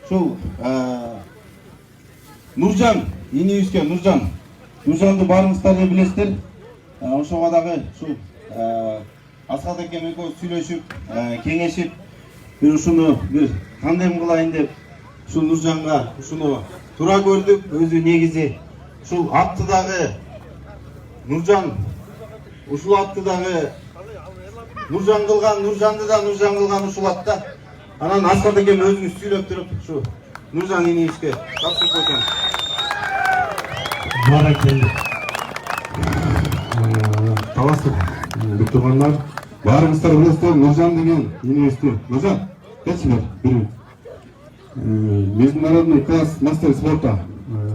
ушул Нуржан, инибизге Нуржанды баарыңыздар эле билесиздер. Ошого дагы ушул Асхат экем экөөбүз сүйлөшүп, кеңешип, бир ушуну бир тандем кылайын деп ушул Нуржанга ушуну туура көрдүк. Өзү негизи ушул атты дагы Нуржан, ушул атты дагы Нуржан кылган, Нуржанды да Нуржан кылган ушул атта. Анан Асхат экем өзүңүз сүйлөп туруп ушу Нуржан инибизге тапшырып койсоңуз. Баракелде. Таластык туугандар, баарыңыздар билесиздер, Нуржан деген инибизди. Нуржан, келчи бир. Международный класс мастер спорта.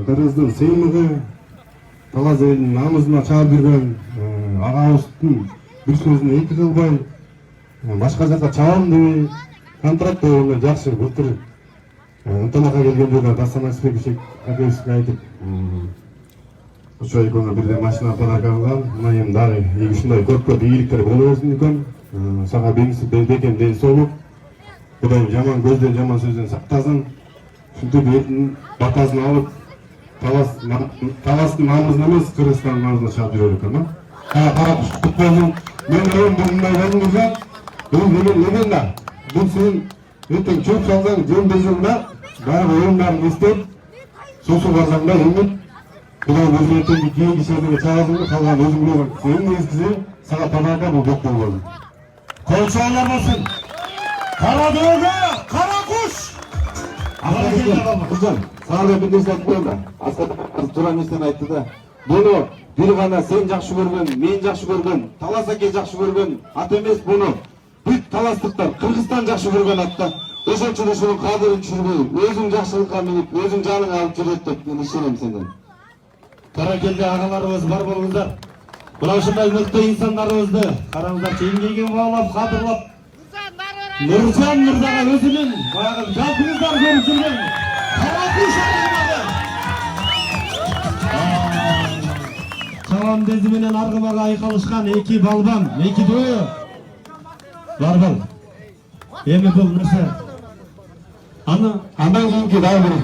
Кыргыздын сыймыгы, Талас элинин намысына чаар берген агабыздын бир сөзүн эки кылбай, башка жака чабам дебей, контракт болгондо жакшы былтыр ынтымакка келгенде Дастан Аксбекович акебизге айтып, ошо экөөнө бирден машина подарка кылган. Мына эми дагы ушундай көп ийгиликтер боло берсин экен. Сага бекем ден соолук. Кудайым жаман көздөн, жаман сөздөн сактасын. Ушинтип элдин батасын алып, Таластын намысын эмес, Кыргызстандын намысына чаап жүрөр экен. Карап футболдун мен ойун мындай болмаса, бул легенда. Бул сен эртең чөп салсаң, жөн жылда баягы оюндарын эстеп, сосу барсаң да үмүт Кудайым өзү эртеңки кийинки шердеге чыгасың, калган өзүң билесиң. Эң негизгиси сага подарка бул доктор болду. Колчоолор болсун. Кара дөөгө, кара куш. Нуржан, сага бир нерсе айтып коеюн да. Асхат туура нерсени айтты да. Буну бир гана сен жакшы көргөн, мен жакшы көргөн, Талас аке жакшы көргөн ат эмес, буну бүт таластыктар, Кыргызстан жакшы көргөн ат да. Ошон үчүн ушунун кадырын түшүрбөй, өзүң жакшылыкка минип, өзүң жаның алып жүрөт деп ишенем сенден. Каракелде агаларыбыз бар болуңуздар. Мына ушундай мыкты инсандарыбызды караңыздарчы, эмгегин баалап, кадырлап, Нуржан мырзага өзүнүн баягы жалпыңыздар көрүп жүргөн кара куш чабан бези менен аргымага айкалышкан эки балбан, эки дөө бар. Эми бул нерсе андан кийинки дагы бир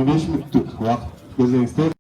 5 мүнөттүк убакыт берсеңиздер.